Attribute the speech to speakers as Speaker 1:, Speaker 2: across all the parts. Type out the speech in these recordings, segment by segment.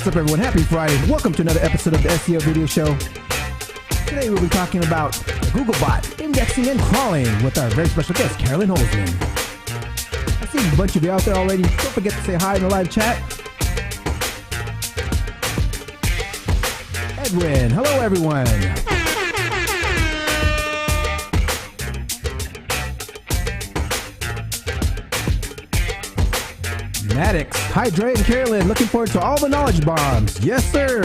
Speaker 1: What's up, everyone? Happy Friday. Welcome to another episode of the SEO Video Show. Today we'll be talking about Google bot indexing and crawling with our very special guest, Carolyn Holzman. I see a bunch of you out there already. Don't forget to say hi in the live chat. Edwin, hello everyone. Maddox, hi Dre and Carolyn, looking forward to all the knowledge bombs. Yes sir.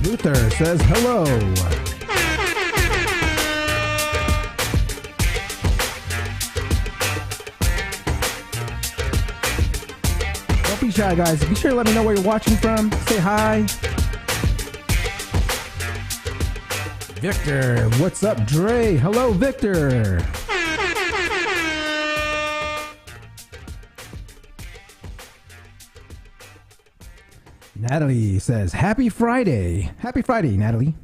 Speaker 1: Luther says hello. Don't be shy, guys. Be sure to let me know where you're watching from. Say hi. Victor, what's up, Dre? Hello, Victor. Natalie says, happy Friday. Happy Friday, Natalie.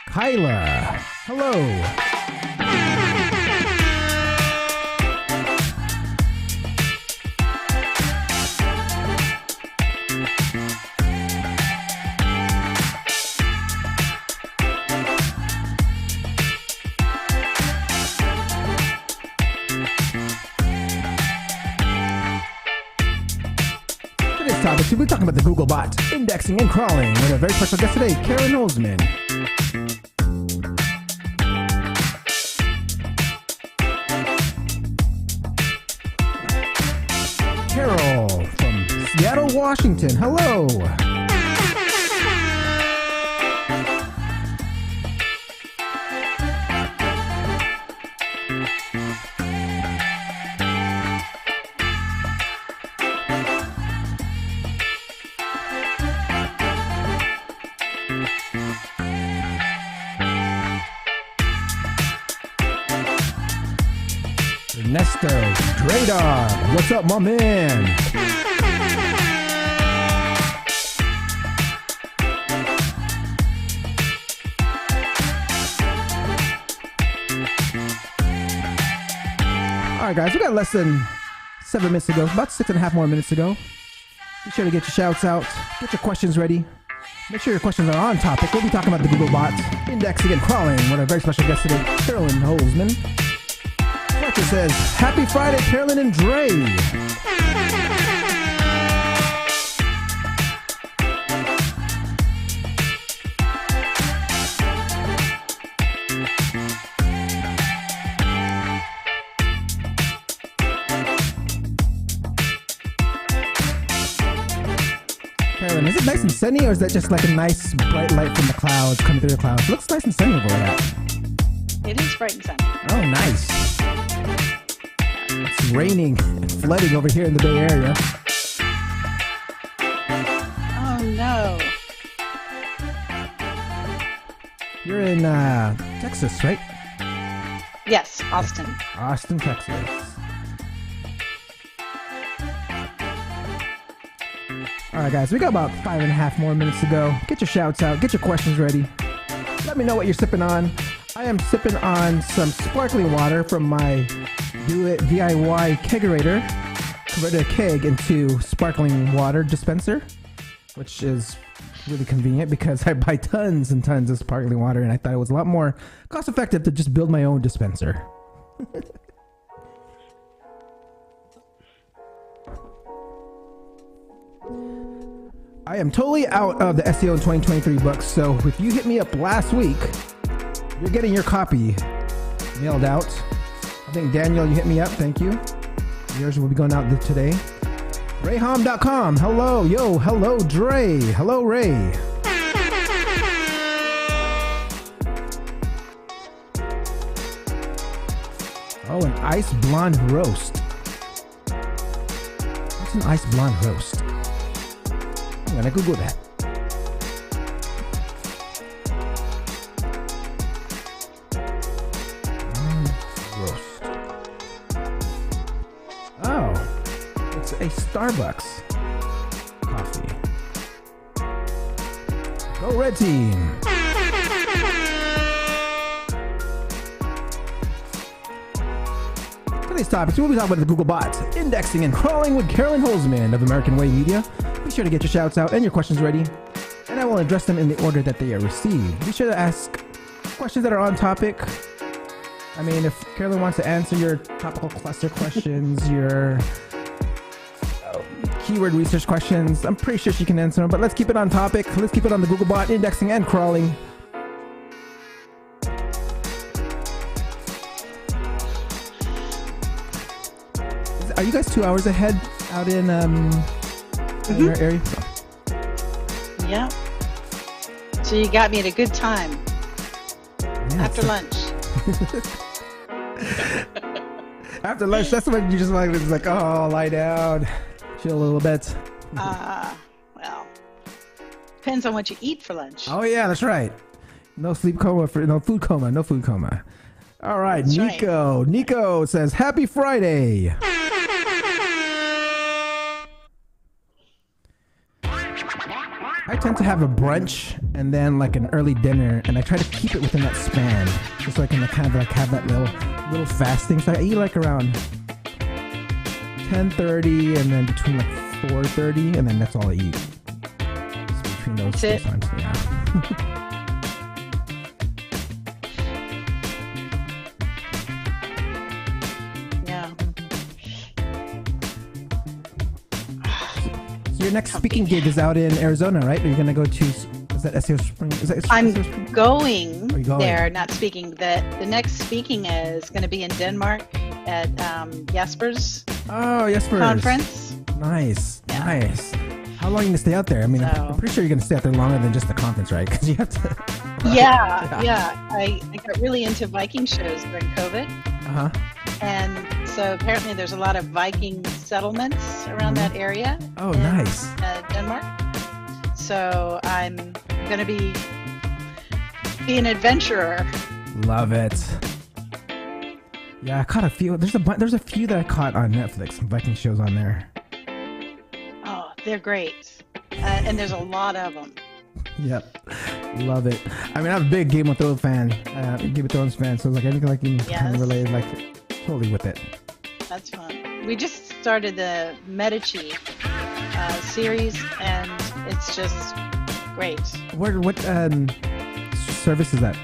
Speaker 1: Kyla, hello. We're talking about the Google bot indexing and crawling with a very special guest today, Carolyn Holzman. Carol from Seattle, Washington. Hello. Ernesto, Dre Dog, what's up, my man? All right, guys, we got less than 7 minutes to go, about 6.5 more minutes to go. Be sure to get your shouts out, get your questions ready. Make sure your questions are on topic. We'll be talking about the Google bot indexing and crawling with our very special guest today, Carolyn Holzman. It says, happy Friday, Carolyn and Dre. Carolyn, is it nice and sunny, or is that just like a nice bright light from the clouds coming through the clouds? It looks nice and sunny over there.
Speaker 2: It is bright and sunny.
Speaker 1: Oh, nice. It's raining and flooding over here in the Bay Area.
Speaker 2: Oh, no.
Speaker 1: You're in Texas, right?
Speaker 2: Yes, Austin.
Speaker 1: Austin, Texas. All right, guys, we got about 5.5 more minutes to go. Get your shouts out. Get your questions ready. Let me know what you're sipping on. I am sipping on some sparkling water from my DIY kegerator. Converted a keg into sparkling water dispenser, which is really convenient because I buy tons and tons of sparkling water, and I thought it was a lot more cost effective to just build my own dispenser. I am totally out of the SEO in 2023 books, so if you hit me up last week, you're getting your copy mailed out. I think Daniel, you hit me up. Thank you. Yours will be going out today. Rayhom.com. Hello. Yo. Hello, Dre. Hello, Ray. Oh, an ice blonde roast. What's an ice blonde roast? I'm gonna Google that. Starbucks coffee. Go red team. For these topics, we'll be talking about the Google bots, indexing and crawling with Carolyn Holzman of American Way Media. Be sure to get your shouts out and your questions ready, and I will address them in the order that they are received. Be sure to ask questions that are on topic. I mean, if Carolyn wants to answer your topical cluster questions, your keyword research questions, I'm pretty sure she can answer them, but let's keep it on topic. Let's keep it on the Google bot, indexing and crawling. Are you guys 2 hours ahead out in your area?
Speaker 2: Yeah. So you got me at a good time.
Speaker 1: Yeah,
Speaker 2: After lunch.
Speaker 1: After lunch, that's when you just like, it's like, oh, lie down, chill a little bit.
Speaker 2: Well, depends on what you eat for lunch.
Speaker 1: Oh yeah, that's right. No food coma. All right,
Speaker 2: That's
Speaker 1: Nico. Right. Nico says, happy Friday. I tend to have a brunch and then like an early dinner, and I try to keep it within that span, just so I can kind of like have that little fasting. So I eat like around 10:30, and then between like 4:30, and then that's all I eat. Just between those two times, yeah. Your next speaking gig is out in Arizona, right? Are you going to go to, is that SEO Spring?
Speaker 2: I'm going there, not speaking. The next speaking is going to be in Denmark at Jesper's conference.
Speaker 1: Nice. How long are you going to stay out there? I mean, I'm pretty sure you're going to stay out there longer than just the conference, right? Because you have to... Yeah. I got really into Viking shows during COVID. Uh-huh.
Speaker 2: And so apparently there's a lot of Viking settlements around that area.
Speaker 1: Oh, nice.
Speaker 2: Denmark. So I'm going to be an adventurer.
Speaker 1: Love it. Yeah, I caught a few. There's a few that I caught on Netflix, some Viking shows on there.
Speaker 2: Oh, they're great. And there's a lot of them.
Speaker 1: Yep. Love it. I mean, I'm a big Game of Thrones fan. Game of Thrones fan. So like anything like kind of related, like totally with it.
Speaker 2: That's fun. We just started the Medici series, and it's just great.
Speaker 1: What service is that?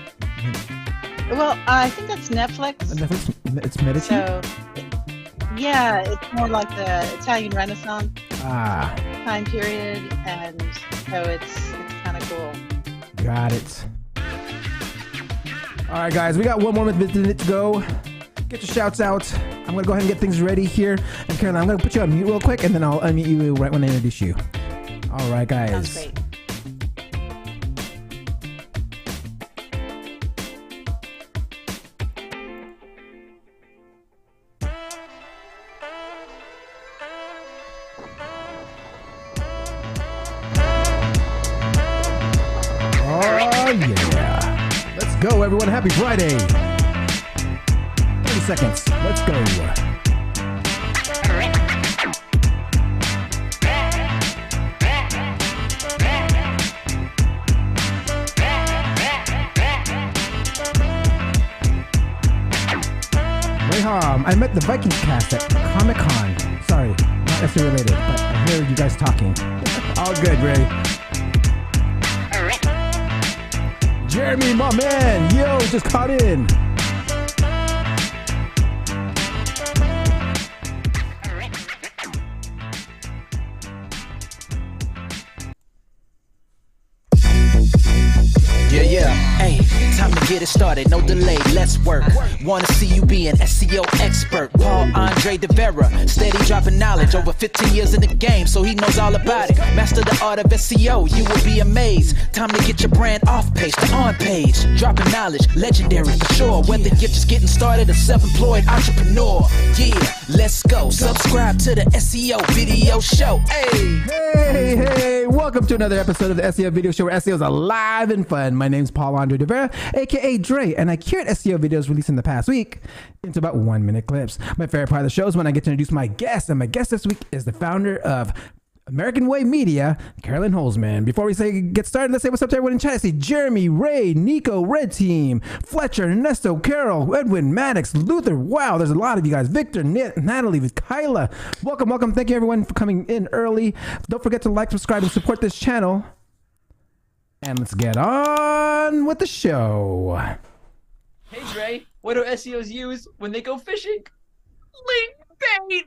Speaker 2: Well, I think that's Netflix.
Speaker 1: Netflix. It's Medici.
Speaker 2: So, yeah, it's more like the Italian Renaissance time period, and so it's kind of cool.
Speaker 1: Got it. All right, guys, we got one more minute to go. Get your shouts out. I'm going to go ahead and get things ready here. And Carolyn, I'm going to put you on mute real quick, and then I'll unmute you right when I introduce you. All right, guys.
Speaker 2: Sounds great.
Speaker 1: Oh, yeah. Let's go, everyone. Happy Friday. 30 seconds. Let's go. Rayham, I met the Vikings cast at Comic-Con. Sorry, not necessarily related, but I heard you guys talking. All good, Ray. Jeremy, my man, yo, just caught in.
Speaker 3: Yeah, hey, time to get it started, no delay, let's work. Wanna see you be an SEO expert. Paul Andre De Vera, steady dropping knowledge, over 15 years in the game, so he knows all about it. Master the art of SEO, you will be amazed. Time to get your brand off page to on page. Dropping knowledge, legendary for sure. Whether you're just getting started or self-employed entrepreneur. Yeah, let's go. Subscribe to the SEO video show.
Speaker 1: Hey, welcome to another episode of the SEO video show where SEO is alive and fun. My name's Paul Andre De Vera, aka Dre, and I curate SEO videos released in the past week into about 1 minute clips. My favorite part of the show is when I get to introduce my guest, and my guest this week is the founder of American Way Media, Carolyn Holzman. Before we get started, let's say what's up to everyone in chat. I see Jeremy, Ray, Nico, Red Team, Fletcher, Ernesto, Carol, Edwin, Maddox, Luther. Wow, there's a lot of you guys. Victor, Natalie, with Kyla. Welcome. Thank you everyone for coming in early. Don't forget to like, subscribe, and support this channel. And let's get on with the show.
Speaker 4: Hey Dre, what do SEOs use when they go fishing? Link bait!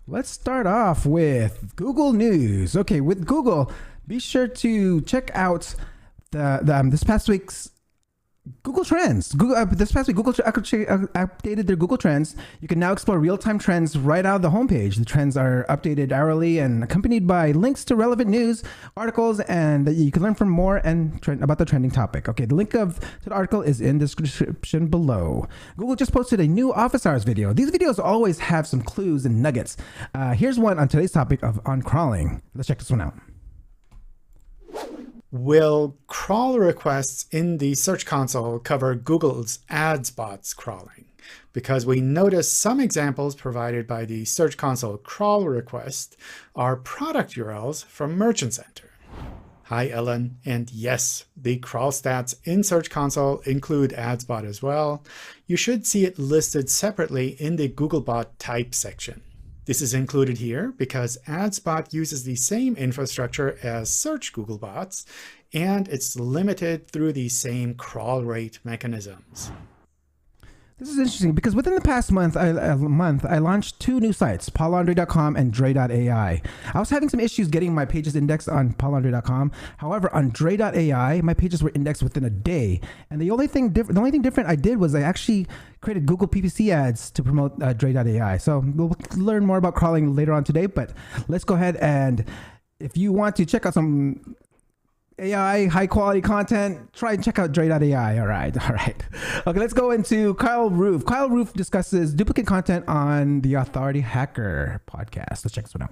Speaker 1: Let's start off with Google News. Okay, with Google, be sure to check out this past week's Google Trends. This past week, Google updated their Google Trends. You can now explore real-time trends right out of the homepage. The trends are updated hourly and accompanied by links to relevant news, articles, and you can learn from more and about the trending topic. Okay, the link to the article is in the description below. Google just posted a new office hours video. These videos always have some clues and nuggets. Here's one on today's topic on crawling. Let's check this one out.
Speaker 5: Will crawl requests in the Search Console cover Google's ad spots crawling? Because we notice some examples provided by the Search Console crawl request are product URLs from Merchant Center. Hi, Ellen. And yes, the crawl stats in Search Console include AdSpot as well. You should see it listed separately in the Googlebot type section. This is included here because AdSpot uses the same infrastructure as Search Googlebots, and it's limited through the same crawl rate mechanisms.
Speaker 1: This is interesting because within the past month, I launched two new sites, paulandre.com and dre.ai. I was having some issues getting my pages indexed on paulandre.com. However, on dre.ai, my pages were indexed within a day. And the only thing different I did was I actually created Google PPC ads to promote dre.ai. So we'll learn more about crawling later on today, but let's go ahead and if you want to check out some AI, high quality content, try and check out dre.ai. All right. Okay, let's go into Kyle Roof. Kyle Roof discusses duplicate content on the Authority Hacker podcast. Let's check this one out.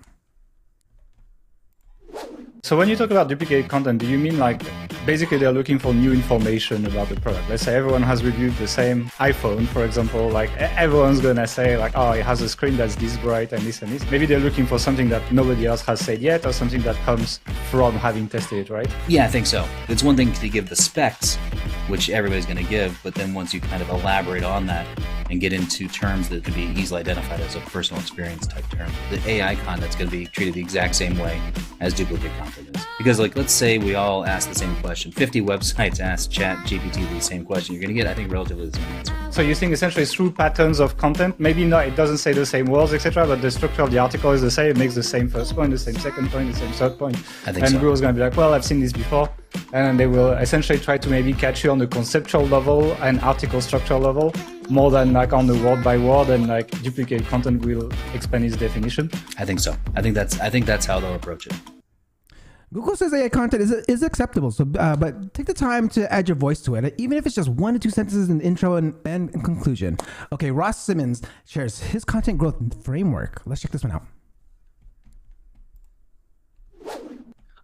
Speaker 6: So when you talk about duplicate content, do you mean like basically they're looking for new information about the product? Let's say everyone has reviewed the same iPhone, for example, like everyone's gonna say like, oh, it has a screen that's this bright and this and this. Maybe they're looking for something that nobody else has said yet or something that comes from having tested it, right?
Speaker 7: Yeah, I think so. It's one thing to give the specs, which everybody's gonna give, but then once you kind of elaborate on that and get into terms that could be easily identified as a personal experience type term, the AI content's gonna be treated the exact same way as duplicate content is. Because like, let's say we all ask the same question. 50 websites ask ChatGPT the same question. You're going to get, I think, relatively the same answer.
Speaker 6: So you think essentially through patterns of content, maybe not, it doesn't say the same words, etc., but the structure of the article is the same. It makes the same first point, the same second point, the same third point.
Speaker 7: I think
Speaker 6: and
Speaker 7: so.
Speaker 6: Google's going to be like, well, I've seen this before. And they will essentially try to maybe catch you on the conceptual level and article structure level more than like on the word by word, and like duplicate content will expand its definition.
Speaker 7: I think so. I think that's how they'll approach it.
Speaker 1: Google says AI content is acceptable, so but take the time to add your voice to it, even if it's just 1 to 2 sentences in the intro and conclusion. Okay, Ross Simmons shares his content growth framework. Let's check this one out.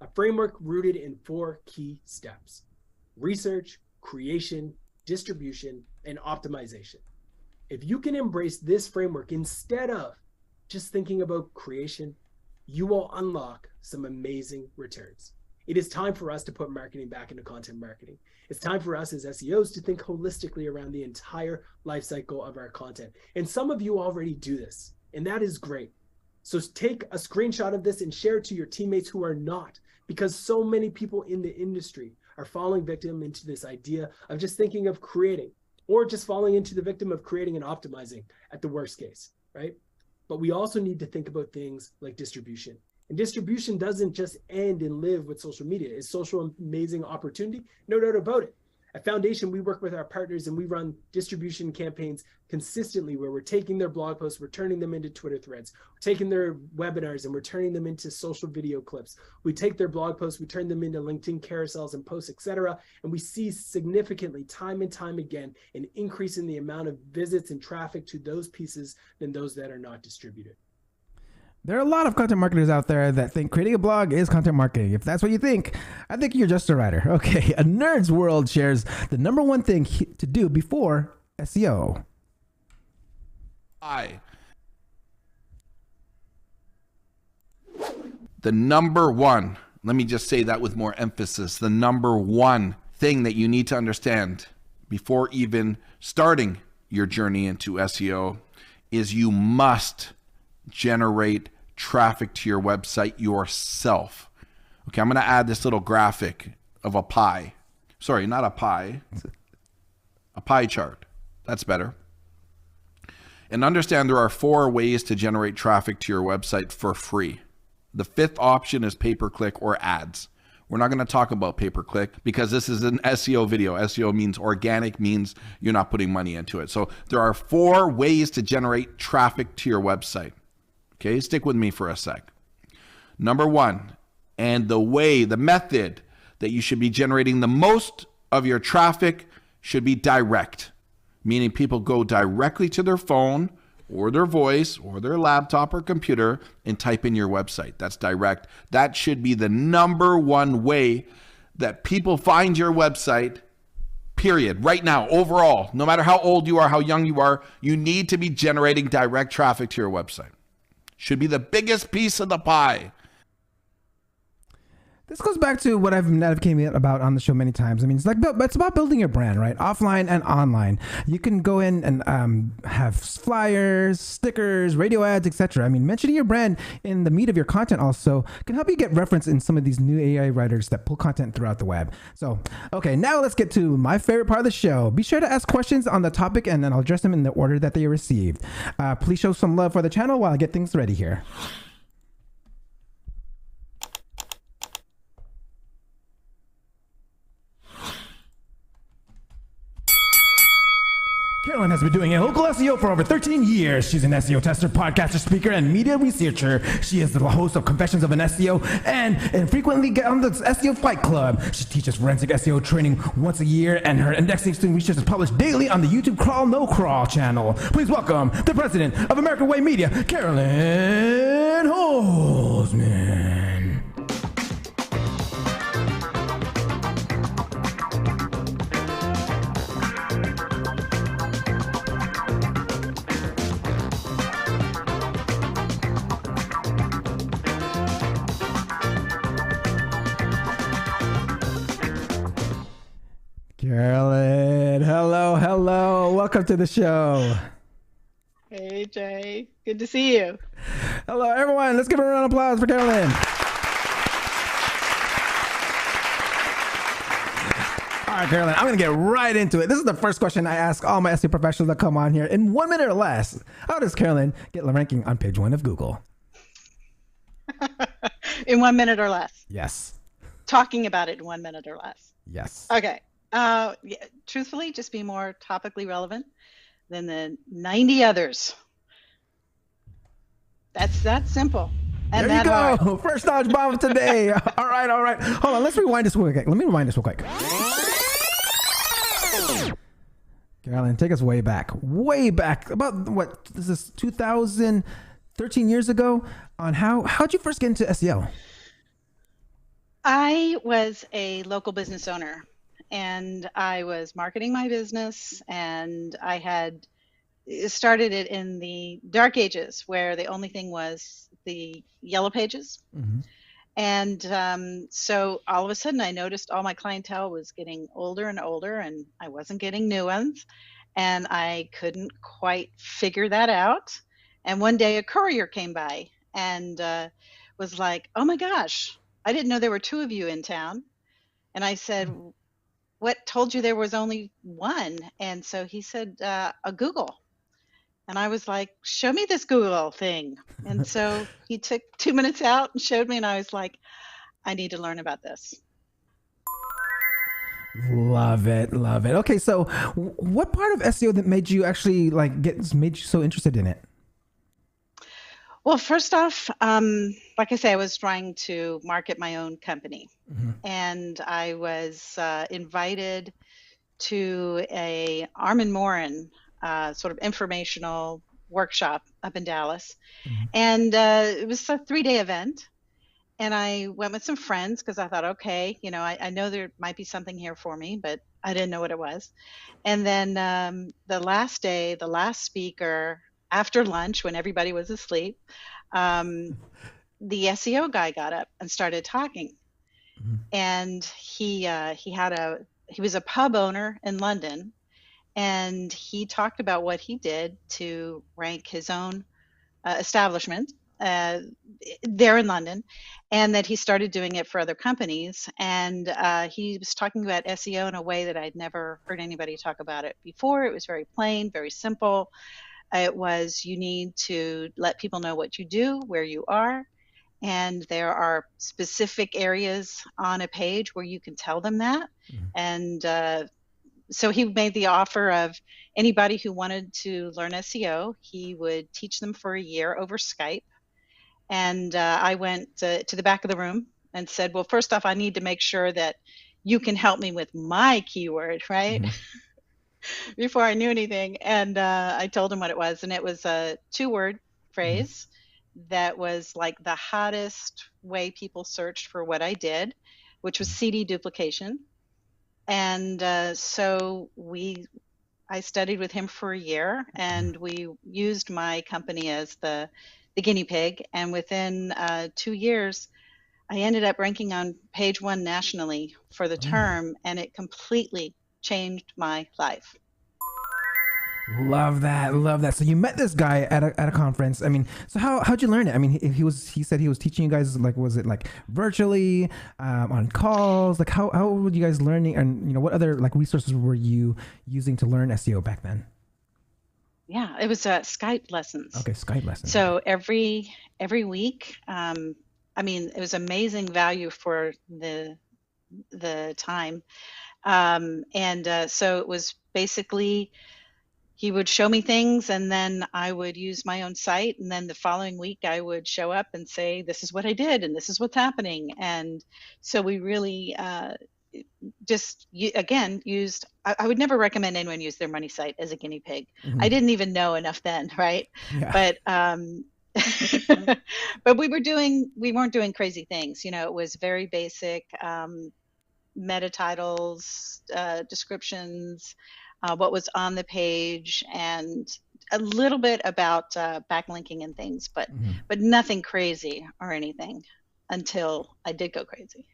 Speaker 8: A framework rooted in 4 key steps: research, creation, distribution, and optimization. If you can embrace this framework instead of just thinking about creation, you will unlock some amazing returns. It is time for us to put marketing back into content marketing. It's time for us as SEOs to think holistically around the entire life cycle of our content. And some of you already do this, and that is great. So take a screenshot of this and share it to your teammates who are not, because so many people in the industry are falling victim into this idea of just thinking of creating, or just falling into the victim of creating and optimizing at the worst case, right? But we also need to think about things like distribution. And distribution doesn't just end and live with social media. It's social amazing opportunity, no doubt about it. At Foundation, we work with our partners and we run distribution campaigns consistently where we're taking their blog posts, we're turning them into Twitter threads, we're taking their webinars and we're turning them into social video clips. We take their blog posts, we turn them into LinkedIn carousels and posts, etc. And we see significantly time and time again an increase in the amount of visits and traffic to those pieces than those that are not distributed.
Speaker 1: There are a lot of content marketers out there that think creating a blog is content marketing. If that's what you think, I think you're just a writer. Okay, A Nerd's World shares the number one thing to do before SEO.
Speaker 9: The number one, let me just say that with more emphasis, the number one thing that you need to understand before even starting your journey into SEO is you must generate traffic to your website yourself. Okay, I'm going to add this little graphic of a pie. Sorry, not a pie. A pie chart. That's better. And understand there are 4 ways to generate traffic to your website for free. The 5th option is pay-per-click or ads. We're not going to talk about pay-per-click because this is an SEO video. SEO means organic, means you're not putting money into it. So there are 4 ways to generate traffic to your website. Okay, stick with me for a sec. Number 1, and the method that you should be generating the most of your traffic should be direct, meaning people go directly to their phone or their voice or their laptop or computer and type in your website. That's direct. That should be the number 1 way that people find your website, period. Right now, overall, no matter how old you are, how young you are, you need to be generating direct traffic to your website. Should be the biggest piece of the pie.
Speaker 1: This goes back to what I've been advocating about on the show many times. I mean, it's about building your brand, right? Offline and online. You can go in and have flyers, stickers, radio ads, etc. I mean, mentioning your brand in the meat of your content also can help you get reference in some of these new AI writers that pull content throughout the web. So, okay, now let's get to my favorite part of the show. Be sure to ask questions on the topic and then I'll address them in the order that they are received. Please show some love for the channel while I get things ready here. Carolyn has been doing local SEO for over 13 years. She's an SEO tester, podcaster, speaker, and media researcher. She is the host of Confessions of an SEO and frequently get on the SEO Fight Club. She teaches forensic SEO training once a year, and her indexing student research is published daily on the YouTube Crawl No Crawl channel. Please welcome the president of American Way Media, Carolyn Holzman. Carolyn, hello. Welcome to the show.
Speaker 2: Hey, Jay. Good to see you.
Speaker 1: Hello, everyone. Let's give a round of applause for Carolyn. All right, Carolyn, I'm going to get right into it. This is the first question I ask all my SEO professionals that come on here in 1 minute or less. How does Carolyn get the ranking on page 1 of Google?
Speaker 2: In 1 minute or less?
Speaker 1: Yes.
Speaker 2: Talking about it in 1 minute or less?
Speaker 1: Yes.
Speaker 2: Okay. Truthfully, just be more topically relevant than the 90 others. That's that simple. And
Speaker 1: there you go. Hard. First knowledge bomb of today. All right. Hold on. Let's rewind this real quick. Let me rewind this real quick. Carolyn, take us way back. About what? This is 2013 years ago. On how'd you first get into SEO?
Speaker 2: I was a local business owner. And I was marketing my business, and I had started it in the dark ages where the only thing was the yellow pages. Mm-hmm. And so all of a sudden I noticed all my clientele was getting older and older, and I wasn't getting new ones, and I couldn't quite figure that out. And one day a courier came by and was like, "Oh my gosh, I didn't know there were 2 of you in town." And I said, "What told you there was only 1?" And so he said, "A Google." And I was like, "Show me this Google thing." And so he took 2 minutes out and showed me, and I was like, I need to learn about this.
Speaker 1: Love it. Okay, so what part of SEO that made you actually made you so interested in it?
Speaker 2: Well, first off, like I say, I was trying to market my own company. Mm-hmm. And I was invited to a Armin Morin sort of informational workshop up in Dallas. And it was a 3-day event. And I went with some friends because I thought, okay, I know there might be something here for me, but I didn't know what it was. And then the last day, the last speaker, after lunch when everybody was asleep, the SEO guy got up and started talking. And he was a pub owner in London, and he talked about what he did to rank his own establishment there in London, and that he started doing it for other companies. And he was talking about SEO in a way that I'd never heard anybody talk about it before. It was very plain, very simple. It was, you need to let people know what you do, where you are, and there are specific areas on a page where you can tell them that. And so he made the offer of anybody who wanted to learn SEO, he would teach them for a year over Skype. And I went to the back of the room and said, well, first off, I need to make sure that you can help me with my keyword, right? Before I knew anything. And I told him what it was. And it was a 2-word phrase that was like the hottest way people searched for what I did, which was CD duplication. And so I studied with him for a year, and we used my company as the guinea pig. And within 2 years, I ended up ranking on page 1 nationally for the term, and it completely changed my life.
Speaker 1: Love that. So you met this guy at a conference. I mean, so how'd you learn it? I mean, he said he was teaching you guys, like, was it like virtually, on calls? Like how were you guys learning? And what other like resources were you using to learn SEO back then?
Speaker 2: Yeah, it was Skype lessons.
Speaker 1: Okay, Skype lessons. So
Speaker 2: every week, I mean, it was amazing value for the time. So it was basically, he would show me things, and then I would use my own site. And then the following week I would show up and say, this is what I did, and this is what's happening. And so we really used, I would never recommend anyone use their money site as a guinea pig. I didn't even know enough then, right? Yeah. But but we weren't doing crazy things. It was very basic, meta titles, descriptions, what was on the page, and a little bit about backlinking and things, but nothing crazy or anything until I did go crazy.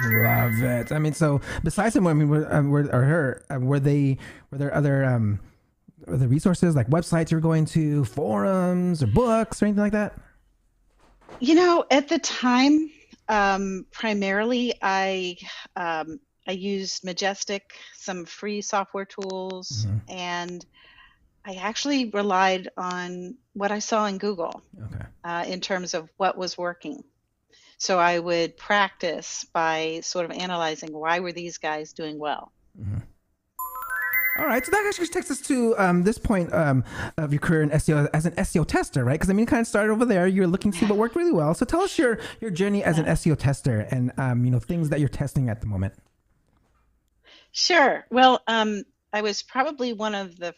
Speaker 1: Love it. I mean, so besides him, I mean, were there other resources like websites you were going to, forums or books or anything like that?
Speaker 2: At the time, primarily I used Majestic, some free software tools, and I actually relied on what I saw in Google in terms of what was working. So I would practice by sort of analyzing, why were these guys doing well?
Speaker 1: All right, so that actually takes us to this point of your career in SEO as an SEO tester, right? Because I mean, it kind of started over there. You're looking to see what worked really well. So tell us your journey as an SEO tester and things that you're testing at the moment.
Speaker 2: Sure. Well, I was probably one of the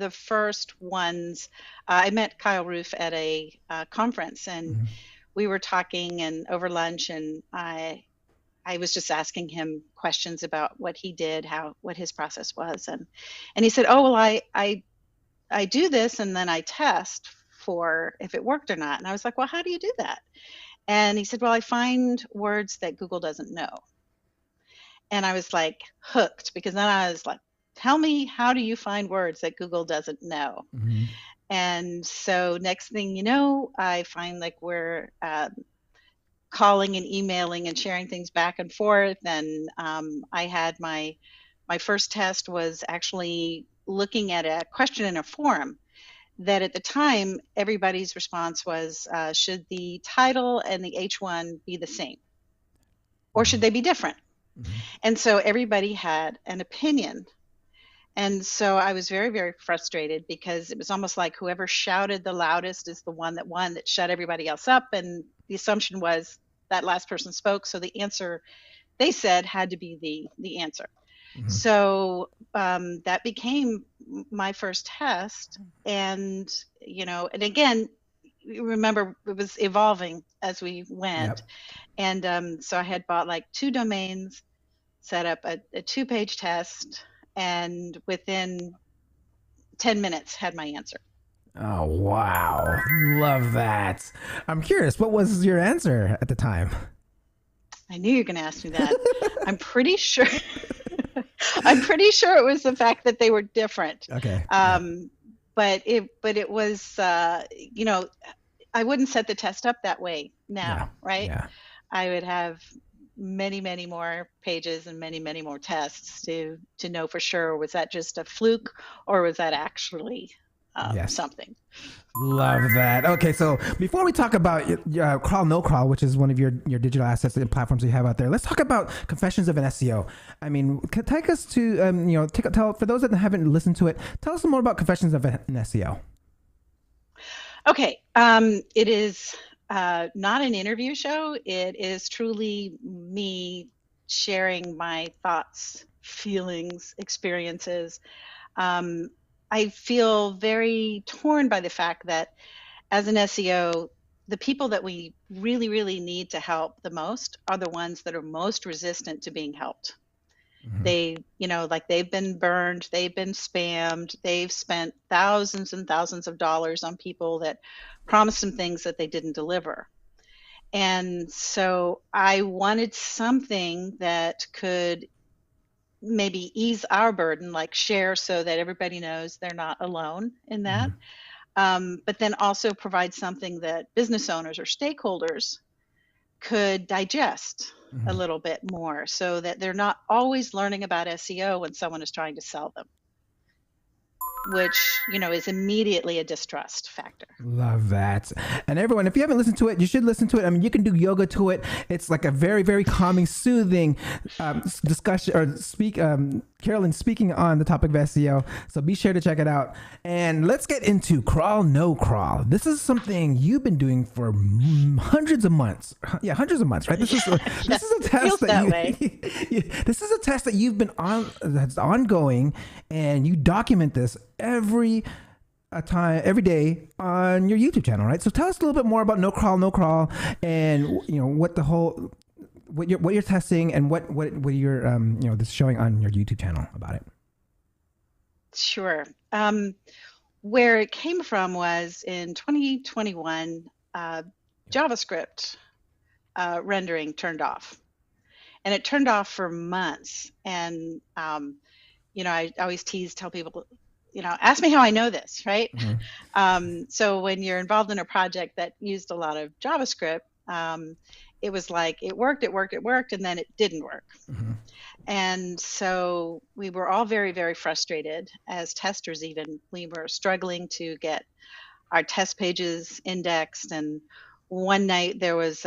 Speaker 2: first ones. I met Kyle Roof at a conference, and we were talking and over lunch, and I was just asking him questions about what he did, what his process was, and he said, "Oh, well, I do this, and then I test for if it worked or not." And I was like, "Well, how do you do that?" And he said, "Well, I find words that Google doesn't know." And I was like hooked, because then I was like, tell me, how do you find words that Google doesn't know? And so next thing you know, I find like we're calling and emailing and sharing things back and forth. And I had my first test was actually looking at a question in a forum that at the time, everybody's response was, should the title and the H1 be the same? Or should they be different? And so everybody had an opinion. And so I was very, very frustrated, because it was almost like whoever shouted the loudest is the one that won, that shut everybody else up. And the assumption was that last person spoke, so the answer they said had to be the answer. So that became my first test, and and again, remember, it was evolving as we went. Yep. And so I had bought like 2 domains, set up a 2-page test, and within 10 minutes had my answer.
Speaker 1: Oh, wow. Love that. I'm curious, what was your answer at the time?
Speaker 2: I knew you were going to ask me that. I'm pretty sure it was the fact that they were different.
Speaker 1: Okay.
Speaker 2: But it was, I wouldn't set the test up that way now, right? Yeah. I would have many, many more pages and many, many more tests to know for sure, was that just a fluke or was that actually something?
Speaker 1: Love that. Okay, so before we talk about Crawl No Crawl, which is one of your digital assets and platforms you have out there, let's talk about Confessions of an SEO. I mean, take us to tell, for those that haven't listened to it, tell us more about Confessions of an SEO.
Speaker 2: Okay, it is not an interview show. It is truly me sharing my thoughts, feelings, experiences. I feel very torn by the fact that as an SEO, the people that we really, really need to help the most are the ones that are most resistant to being helped. Mm-hmm. They've been burned, they've been spammed, they've spent thousands and thousands of dollars on people that promised them things that they didn't deliver. And so I wanted something that could maybe ease our burden, like share so that everybody knows they're not alone in that. Mm-hmm. But then also provide something that business owners or stakeholders could digest mm-hmm. a little bit more, so that they're not always learning about SEO when someone is trying to sell them, which, is immediately a distrust factor.
Speaker 1: Love that. And everyone, if you haven't listened to it, you should listen to it. I mean, you can do yoga to it. It's like a very, very calming, soothing discussion, or Carolyn speaking on the topic of SEO. So be sure to check it out. And let's get into Crawl No Crawl. This is something you've been doing for hundreds of months. Yeah, hundreds of months, right? This is a test this is a test that you've been on, that's ongoing, and you document this every day on your YouTube channel, right? So tell us a little bit more about No Crawl, and what you're testing, and what you're this showing on your YouTube channel about it.
Speaker 2: Sure. Where it came from was in 2021, JavaScript rendering turned off, and it turned off for months. And I always tell people, ask me how I know this, right? Mm-hmm. So when you're involved in a project that used a lot of JavaScript, it was like it worked, and then it didn't work. Mm-hmm. And so we were all very, very frustrated as testers. Even we were struggling to get our test pages indexed. And one night there was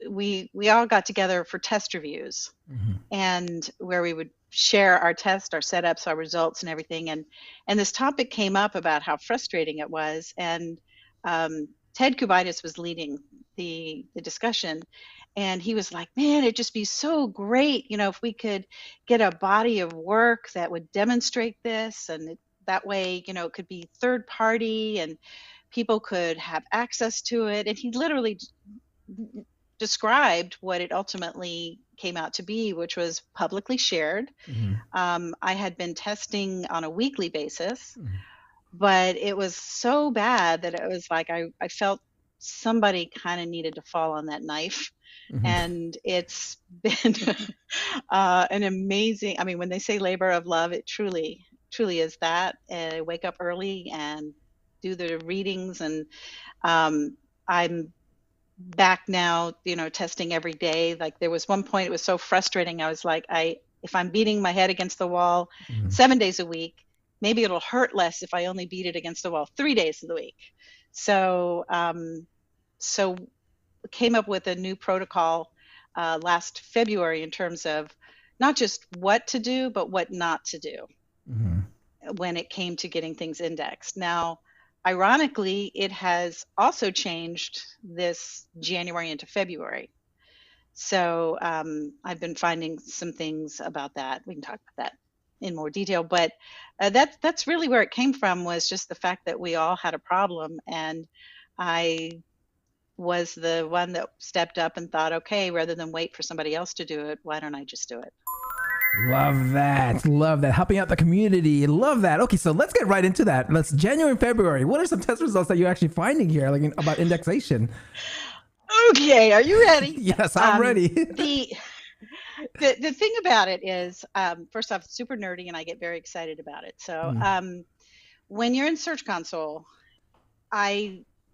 Speaker 2: we all got together for test reviews, mm-hmm. and where we would share our test, our setups, our results, and everything. And this topic came up about how frustrating it was. And Ted Kubitis was leading the discussion, and he was like, man, it'd just be so great, if we could get a body of work that would demonstrate this, and that way, it could be third party and people could have access to it. And he literally described what it ultimately came out to be, which was publicly shared. Mm-hmm. I had been testing on a weekly basis, mm-hmm. but it was so bad that it was like I felt somebody kind of needed to fall on that knife. Mm-hmm. And it's been an amazing, when they say labor of love, it truly is that. I wake up early and do the readings, and I'm back now, testing every day. Like there was one point, it was so frustrating. I was like, if I'm beating my head against the wall mm-hmm. 7 days a week, maybe it'll hurt less if I only beat it against the wall 3 days of the week. So came up with a new protocol last February in terms of not just what to do, but what not to do mm-hmm. when it came to getting things indexed. Now, ironically, it has also changed this January into February. So I've been finding some things about that. We can talk about that in more detail, but that's really where it came from, was just the fact that we all had a problem, and I was the one that stepped up and thought, okay, rather than wait for somebody else to do it, why don't I just do it?
Speaker 1: Love that. Love that. Helping out the community. Love that. Okay, so let's get right into that. Let's January and February. What are some test results that you're actually finding here, like about indexation?
Speaker 2: Okay, are you ready?
Speaker 1: Yes, I'm ready.
Speaker 2: The thing about it is, first off, it's super nerdy, and I get very excited about it. So when you're in Search Console,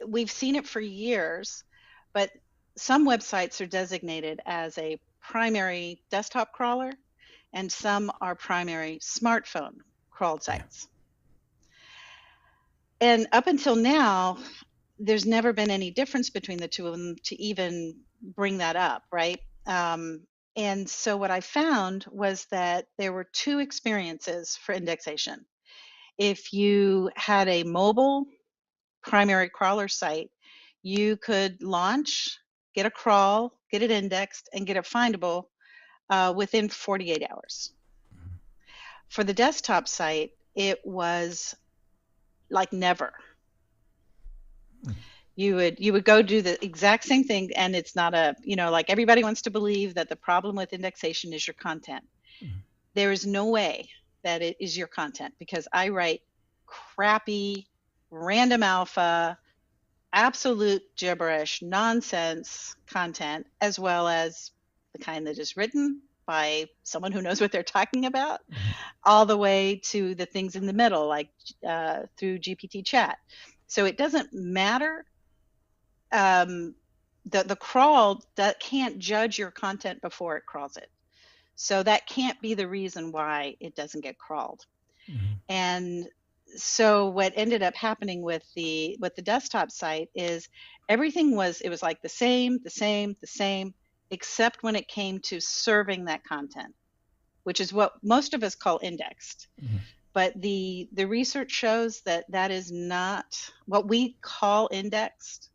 Speaker 2: we've seen it for years, but some websites are designated as a primary desktop crawler, and some are primary smartphone crawled sites. And up until now, there's never been any difference between the two of them to even bring that up, right? And so what I found was that there were two experiences for indexation. If you had a mobile primary crawler site, you could launch, get a crawl, get it indexed, and get it findable within 48 hours. For the desktop site, it was like never. You would go do the exact same thing, and it's not like everybody wants to believe that the problem with indexation is your content. There is no way that it is your content, because I write crappy, random alpha, absolute gibberish, nonsense content, as well as the kind that is written by someone who knows what they're talking about, all the way to the things in the middle, like through GPT chat. So it doesn't matter. The crawl that can't judge your content before it crawls it. So that can't be the reason why it doesn't get crawled. And so what ended up happening with the desktop site is everything was like the same, except when it came to serving that content, which is what most of us call indexed. But the research shows that that is not what we call indexed,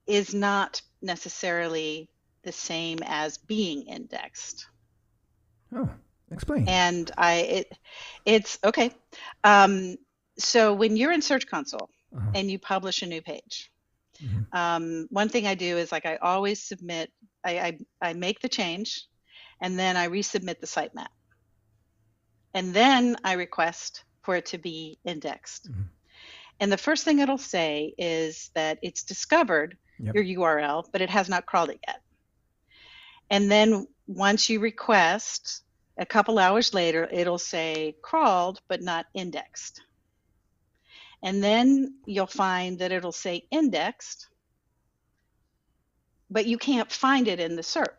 Speaker 2: is not necessarily the same as being indexed.
Speaker 1: Oh, explain.
Speaker 2: And it's okay. So when you're in Search Console and you publish a new page, one thing I do is, like, I always submit, I make the change, and then I resubmit the sitemap. And then I request for it to be indexed. And the first thing it'll say is that it's discovered your URL, but it has not crawled it yet. And then once you request, a couple hours later, it'll say crawled, but not indexed. And then you'll find that it'll say indexed, but you can't find it in the SERP.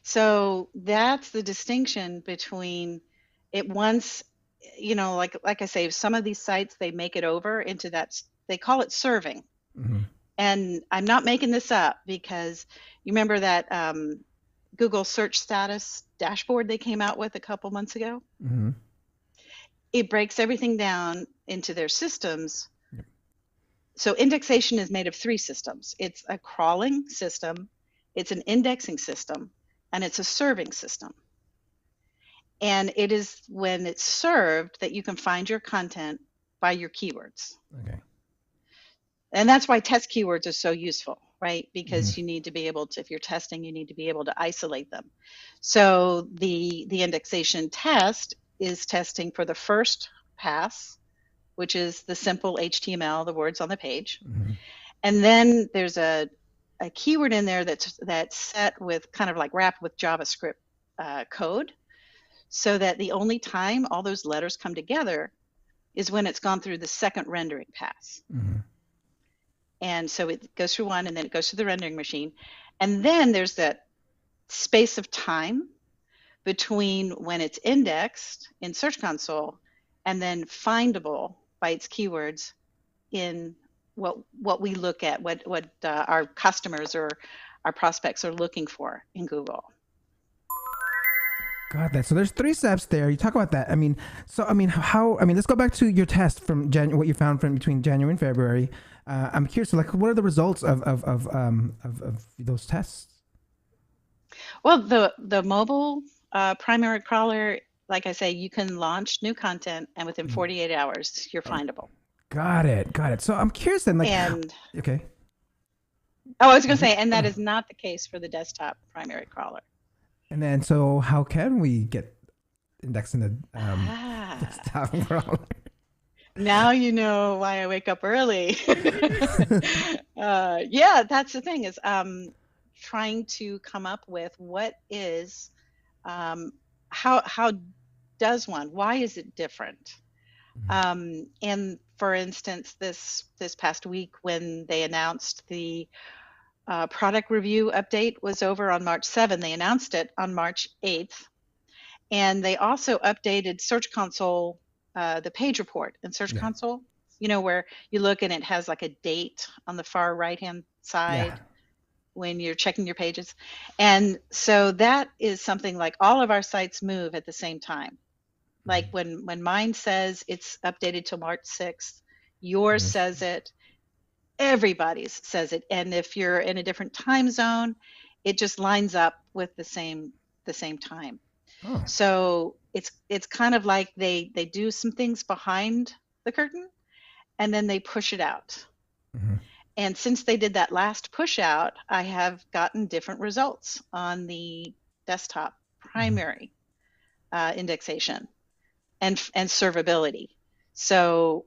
Speaker 2: So that's the distinction between it. Once, like I say, some of these sites, they make it over into that, they call it serving. And I'm not making this up, because you remember that Google search status dashboard they came out with a couple months ago? It breaks everything down into their systems. So indexation is made of 3 systems. It's a crawling system, it's an indexing system, and it's a serving system. And it is when it's served that you can find your content by your keywords. And that's why test keywords are so useful, right? Because you need to be able to, if you're testing, you need to be able to isolate them. So the indexation test is testing for the first pass, which is the simple HTML, the words on the page. And then there's a keyword in there that's set with kind of like wrapped with JavaScript code, so that the only time all those letters come together is when it's gone through the second rendering pass. And so it goes through one, and then it goes to the rendering machine. And then there's that space of time between when it's indexed in Search Console and then findable by its keywords in what we look at, what our customers or our prospects are looking for in Google.
Speaker 1: Got that. So there's 3 steps there. You talk about that. Let's go back to your test from what you found from between January and February. I'm curious, like, what are the results of those tests?
Speaker 2: Well, the mobile primary crawler, like I say, you can launch new content, and within 48 hours, you're findable.
Speaker 1: Got it. So I'm curious then, like,
Speaker 2: And
Speaker 1: okay.
Speaker 2: I was going to say, and that is not the case for the desktop primary crawler.
Speaker 1: And then, so how can we get indexed in the desktop crawler?
Speaker 2: Now you know why I wake up early. Yeah, that's the thing, is trying to come up with what is, how does one, why is it different? And for instance, this past week, when they announced the product review update was over on March 7th, they announced it on March 8th. And they also updated Search Console, the page report in Search Console, where you look and it has like a date on the far right-hand side when you're checking your pages. And so that is something like all of our sites move at the same time. Like when mine says it's updated till March 6th, yours says it, everybody's says it. And if you're in a different time zone, it just lines up with the same time. Oh. So it's kind of like they do some things behind the curtain and then they push it out. And since they did that last push out, I have gotten different results on the desktop primary indexation and servability. So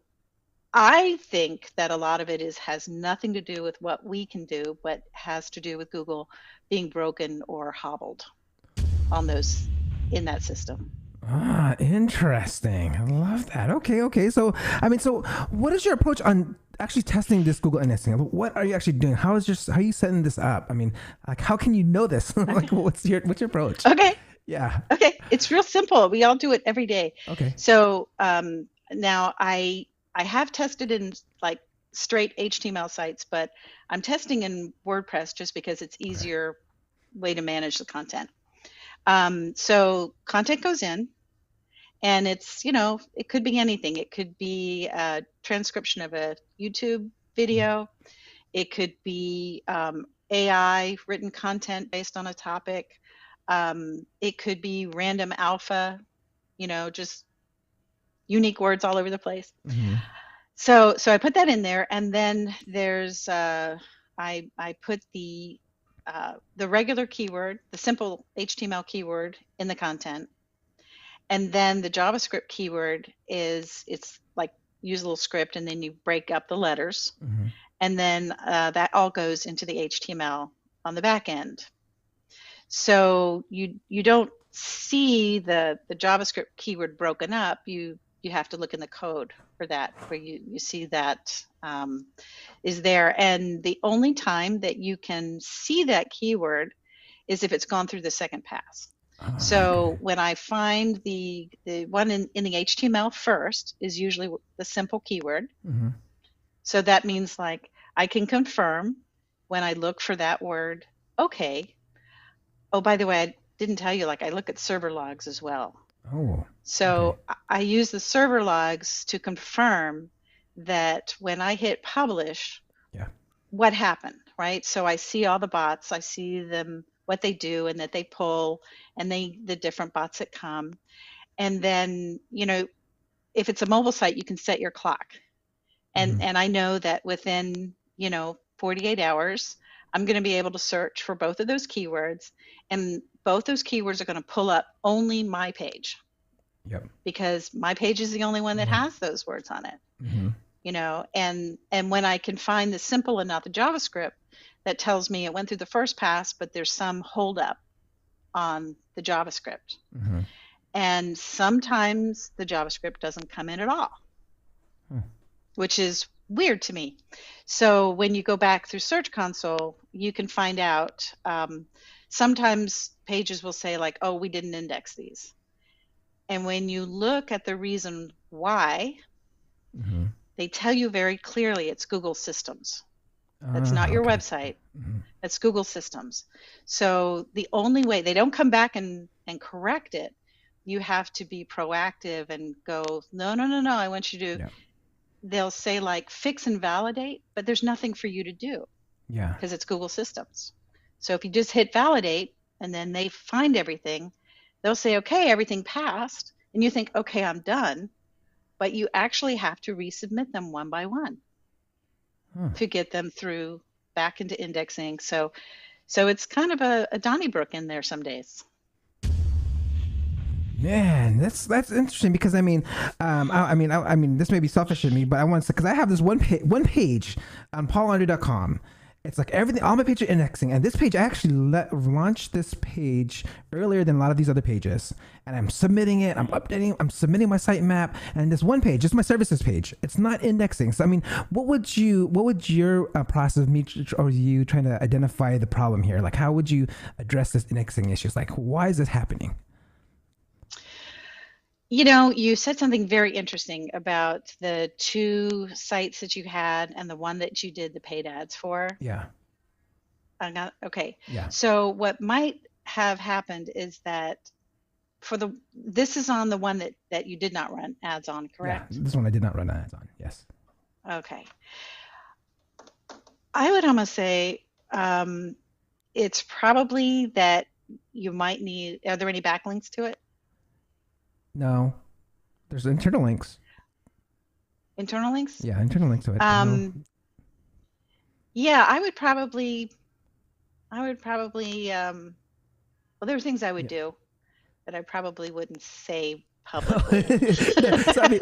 Speaker 2: I think that a lot of it has nothing to do with what we can do, but has to do with Google being broken or hobbled on those in that system.
Speaker 1: Ah, interesting. I love that. Okay. So what is your approach on actually testing this Google indexing? What are you actually doing? How are you setting this up? I mean, like, how can you know this? Like, what's your approach?
Speaker 2: Okay.
Speaker 1: Yeah.
Speaker 2: Okay. It's real simple. We all do it every day.
Speaker 1: Okay.
Speaker 2: So now I have tested in like straight HTML sites, but I'm testing in WordPress just because it's easier way to manage the content. So content goes in, and it's, it could be anything. It could be a transcription of a YouTube video. It could be AI written content based on a topic. It could be random alpha, just unique words all over the place. So I put that in there, and then there's I put the regular keyword, the simple HTML keyword in the content, and then the JavaScript keyword it's like use a little script, and then you break up the letters, and then that all goes into the HTML on the back end. So you don't see the JavaScript keyword broken up. You have to look in the code for that, where you see that is there. And the only time that you can see that keyword is if it's gone through the second pass. So when I find the one in the HTML first is usually the simple keyword. So that means like I can confirm when I look for that word, okay. Oh, by the way, I didn't tell you, like I look at server logs as well. So I use the server logs to confirm that when I hit publish, what happened, right? So I see all the bots, I see them, what they do, and that they pull, and the different bots that come. And then, if it's a mobile site, you can set your clock. And I know that within, 48 hours, I'm going to be able to search for both of those keywords, and both those keywords are going to pull up only my page. Because my page is the only one that has those words on it. And when I can find the simple and not the JavaScript, that tells me it went through the first pass, but there's some holdup on the JavaScript. And sometimes the JavaScript doesn't come in at all, which is weird to me. So when you go back through Search Console, you can find out, sometimes pages will say like, oh, we didn't index these. And when you look at the reason why, they tell you very clearly it's Google Systems. That's not your website. That's Google Systems. So the only way, they don't come back and correct it. You have to be proactive and go, no, I want you to, they'll say like fix and validate, but there's nothing for you to do. Because it's Google Systems. So if you just hit validate and then they find everything, they'll say, okay, everything passed. And you think, okay, I'm done. But you actually have to resubmit them one by one to get them through back into indexing. So it's kind of a Donnybrook in there some days.
Speaker 1: Man, that's interesting because I mean, this may be selfish of me, but I want to, because I have this one page on paulandre.com. It's like everything, all my pages are indexing, and this page, I actually launched this page earlier than a lot of these other pages, and I'm submitting it, I'm updating, I'm submitting my sitemap, and this one page, just my services page, it's not indexing. So I mean, what would your process of me or you trying to identify the problem here? Like, how would you address this indexing issues? Like, why is this happening?
Speaker 2: You know, you said something very interesting about the 2 sites that you had and the one that you did the paid ads for.
Speaker 1: Yeah.
Speaker 2: Okay.
Speaker 1: Yeah.
Speaker 2: So what might have happened is that this is on the one that you did not run ads on, correct?
Speaker 1: Yeah, this one I did not run ads on. Yes.
Speaker 2: Okay. I would almost say it's probably that you might need, are there any backlinks to it?
Speaker 1: No, there's internal links.
Speaker 2: Internal links?
Speaker 1: Yeah, internal links to it.
Speaker 2: Yeah, I would probably, well, there are things I would do that I probably wouldn't say publicly.
Speaker 1: So, I mean,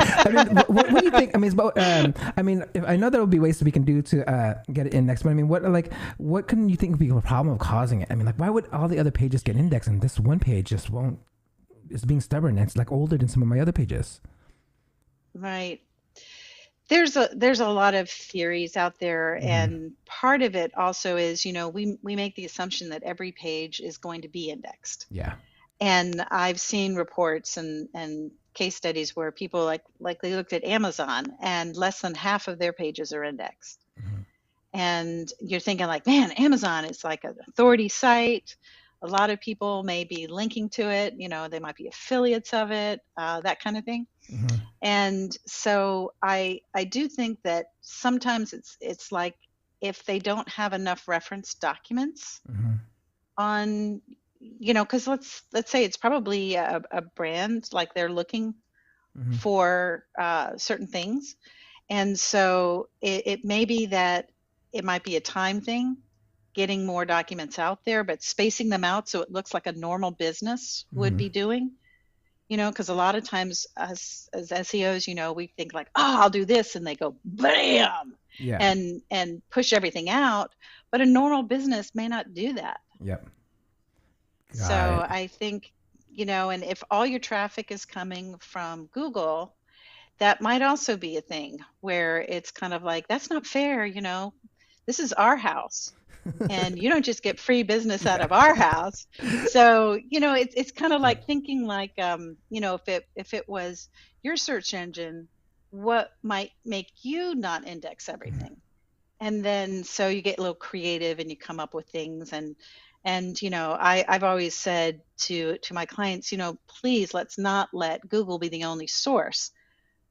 Speaker 1: what do you think? I mean, it's about, I know there will be ways that we can do to get it indexed, but I mean, what can you think would be a problem of causing it? I mean, like, why would all the other pages get indexed and this one page just won't? It's being stubborn. It's like older than some of my other pages.
Speaker 2: Right. There's a lot of theories out there, and part of it also is, you know, we make the assumption that every page is going to be indexed.
Speaker 1: Yeah. And
Speaker 2: I've seen reports and case studies where people like they looked at Amazon and less than half of their pages are indexed. And you're thinking like, man, Amazon is like an authority site. A lot of people may be linking to it, you know, they might be affiliates of it, that kind of thing. And so I do think that sometimes it's like if they don't have enough reference documents on, you know, because let's say it's probably a brand, like they're looking for certain things. And so it may be that it might be a time thing, getting more documents out there, but spacing them out so it looks like a normal business would be doing, you know, because a lot of times us as SEOs, you know, we think like, oh, I'll do this, and they go bam, and push everything out, but a normal business may not do that.
Speaker 1: Yep.
Speaker 2: So I think, you know, and if all your traffic is coming from Google, that might also be a thing where it's kind of like, that's not fair, you know, this is our house. And you don't just get free business out of our house. So, you know, it's kind of like thinking like, you know, if it was your search engine, what might make you not index everything? And then so you get a little creative and you come up with things. And you know, I've always said to my clients, you know, please let's not let Google be the only source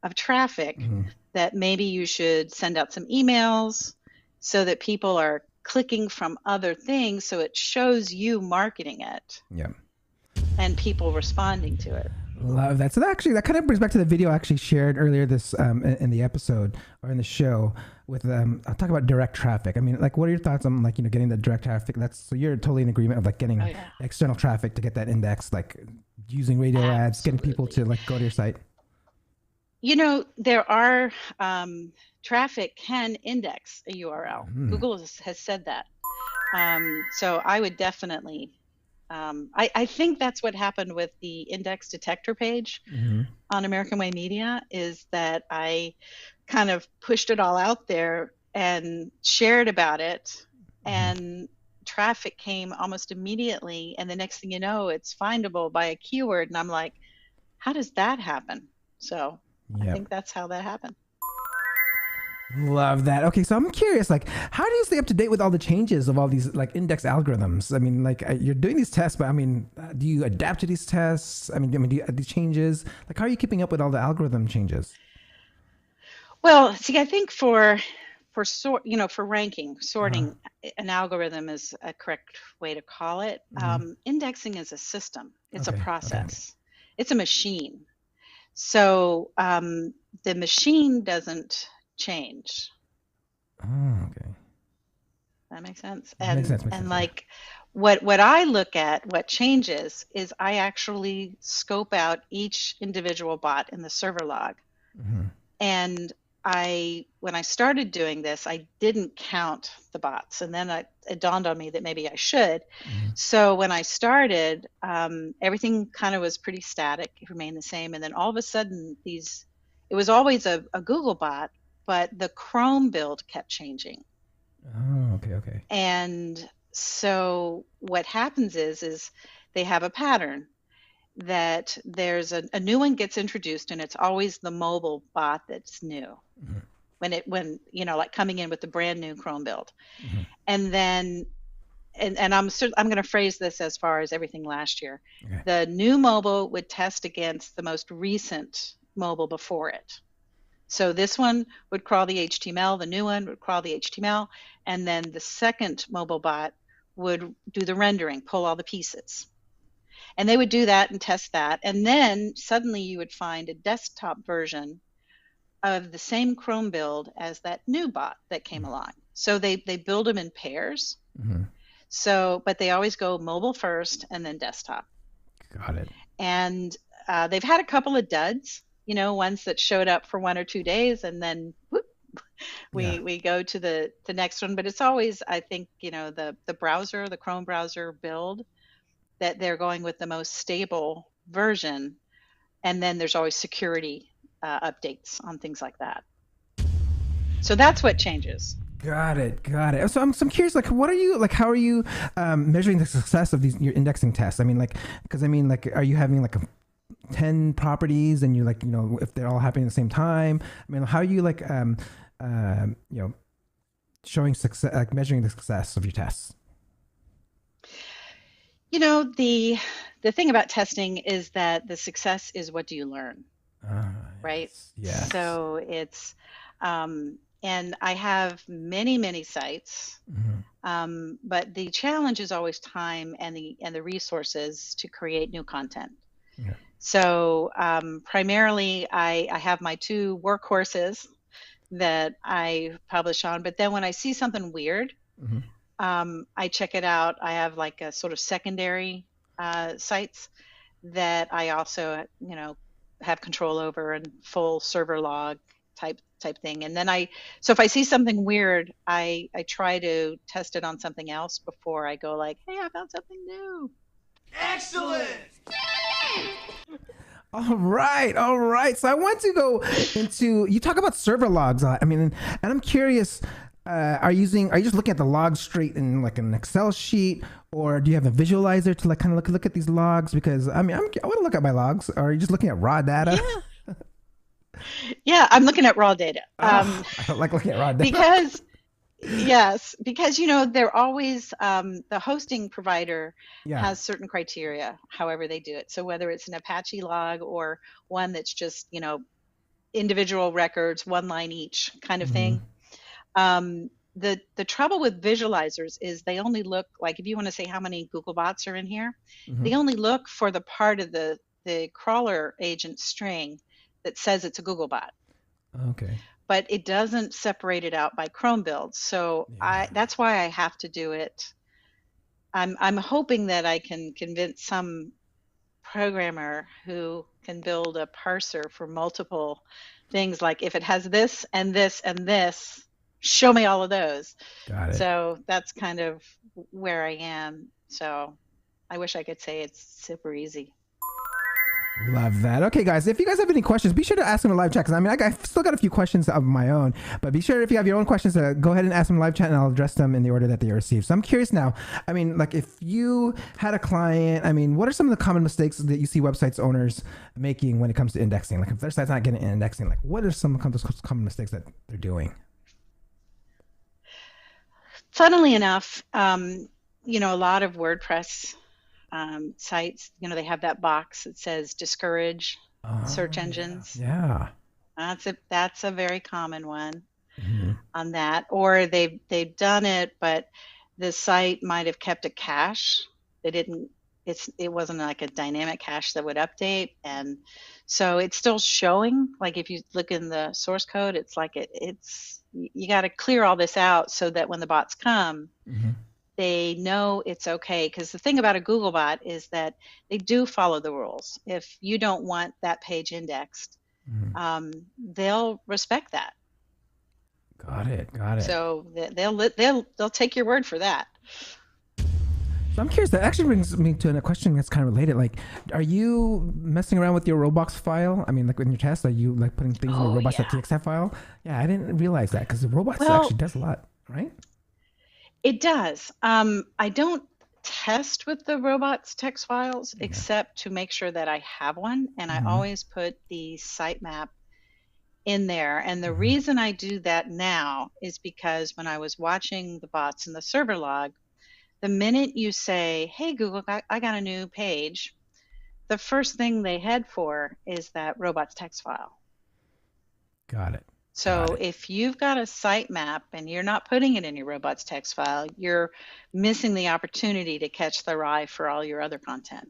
Speaker 2: of traffic, that maybe you should send out some emails so that people are clicking from other things, so it shows you marketing it. Yeah. And people responding to it.
Speaker 1: Love that. So that kind of brings back to the video I actually shared earlier this in the episode or in the show with I'll talk about direct traffic. I mean, like, what are your thoughts on, like, you know, getting the direct traffic? So you're totally in agreement of like getting external traffic to get that index, like using radio ads, getting people to like go to your site.
Speaker 2: You know, there are traffic can index a URL. Google has said that. So I would definitely, I think that's what happened with the index detector page on American Way Media, is that I kind of pushed it all out there and shared about it, and traffic came almost immediately. And the next thing you know, it's findable by a keyword. And I'm like, how does that happen? So I think that's how that happened.
Speaker 1: Love that. Okay, so I'm curious, like, how do you stay up to date with all the changes of all these like index algorithms? I mean, like, you're doing these tests, but I mean, do you adapt to these tests? I mean, do you, these changes? Like, how are you keeping up with all the algorithm changes?
Speaker 2: Well, see, I think for for ranking, sorting, an algorithm is a correct way to call it. Indexing is a system. It's a process. It's a machine. So the machine doesn't change.
Speaker 1: Oh, okay.
Speaker 2: That makes sense.
Speaker 1: Makes sense.
Speaker 2: Like what I look at, what changes is I actually scope out each individual bot in the server log. And when I started doing this, I didn't count the bots, and then it dawned on me that maybe I should. So when I started, everything kind of was pretty static. It remained the same, and then all of a sudden, it was always a Google bot, but the Chrome build kept changing.
Speaker 1: Oh, okay.
Speaker 2: And so what happens is they have a pattern that there's a new one gets introduced, and it's always the mobile bot that's new when like coming in with the brand new Chrome build. And then and I'm going to phrase this as far as everything last year. The new mobile would test against the most recent mobile before it. So this one would crawl the HTML, the new one would crawl the HTML, and then the second mobile bot would do the rendering, pull all the pieces. And they would do that and test that. And then suddenly you would find a desktop version of the same Chrome build as that new bot that came along. So they build them in pairs. So, but they always go mobile first and then desktop.
Speaker 1: Got it.
Speaker 2: And they've had a couple of duds, ones that showed up for 1 or 2 days, and then whoop, we go to the next one. But it's always, I think, the browser, the Chrome browser build, that they're going with the most stable version, and then there's always security updates on things like that. So that's what changes.
Speaker 1: Got it. So I'm curious, like, how are you measuring the success of your indexing tests? I mean, are you having like 10 properties, and you if they're all happening at the same time? I mean, how are you showing success, like measuring the success of your tests?
Speaker 2: The thing about testing is that the success is what do you learn, right?
Speaker 1: Yeah.
Speaker 2: So it's, and I have many sites, but the challenge is always time and the resources to create new content. Yeah. So primarily, I have my 2 workhorses that I publish on, but then when I see something weird, I check it out. I have like a sort of secondary sites that I also, have control over, and full server log type thing. And then so if I see something weird, I try to test it on something else before I go like, hey, I found something new.
Speaker 3: Excellent.
Speaker 1: All right. So I want to go into, you talk about server logs. And I'm curious, are you just looking at the logs straight in like an Excel sheet, or do you have a visualizer to like kind of look at these logs? Because I want to look at my logs. Or are you just looking at raw data?
Speaker 2: Yeah, I'm looking at raw data.
Speaker 1: I don't like looking at raw data.
Speaker 2: Because they're always, the hosting provider has certain criteria, however they do it. So whether it's an Apache log or one that's just, individual records, 1 line each kind of thing. The trouble with visualizers is they only look, like if you want to say how many Google bots are in here, they only look for the part of the crawler agent string that says it's a Google bot.
Speaker 1: Okay.
Speaker 2: But it doesn't separate it out by Chrome builds. So that's why I have to do it. I'm hoping that I can convince some programmer who can build a parser for multiple things, like if it has this and this and this, show me all of those.
Speaker 1: Got it.
Speaker 2: So that's kind of where I am. So I wish I could say it's super easy.
Speaker 1: Love that. Okay, guys, if you guys have any questions, be sure to ask them in live chat, because I've still got a few questions of my own, but be sure if you have your own questions to go ahead and ask them in live chat, and I'll address them in the order that they are received. So I'm curious now, like if you had a client, what are some of the common mistakes that you see websites owners making when it comes to indexing? Like if their site's not getting indexing, like what are some of those common mistakes that they're doing?
Speaker 2: Funnily enough, a lot of WordPress sites, they have that box that says discourage search engines.
Speaker 1: Yeah.
Speaker 2: That's a very common one. on that, or they've done it, but the site might have kept a cache. It wasn't like a dynamic cache that would update, and so it's still showing. Like if you look in the source code, it's like it's you got to clear all this out so that when the bots come, they know it's okay. Because the thing about a Google bot is that they do follow the rules. If you don't want that page indexed, they'll respect that.
Speaker 1: Got it.
Speaker 2: So they'll take your word for that.
Speaker 1: So I'm curious. That actually brings me to a question that's kind of related. Like, are you messing around with your robots file? I mean, like in your test, are you like putting things in the robots.txt file? Yeah, I didn't realize that because the robots actually does a lot, right?
Speaker 2: It does. I don't test with the robots text files except to make sure that I have one, and I always put the sitemap in there. And the reason I do that now is because when I was watching the bots in the server log, the minute you say, hey, Google, I got a new page, the first thing they head for is that robots text file.
Speaker 1: Got it.
Speaker 2: So if you've got a sitemap and you're not putting it in your robots text file, you're missing the opportunity to catch the eye for all your other content.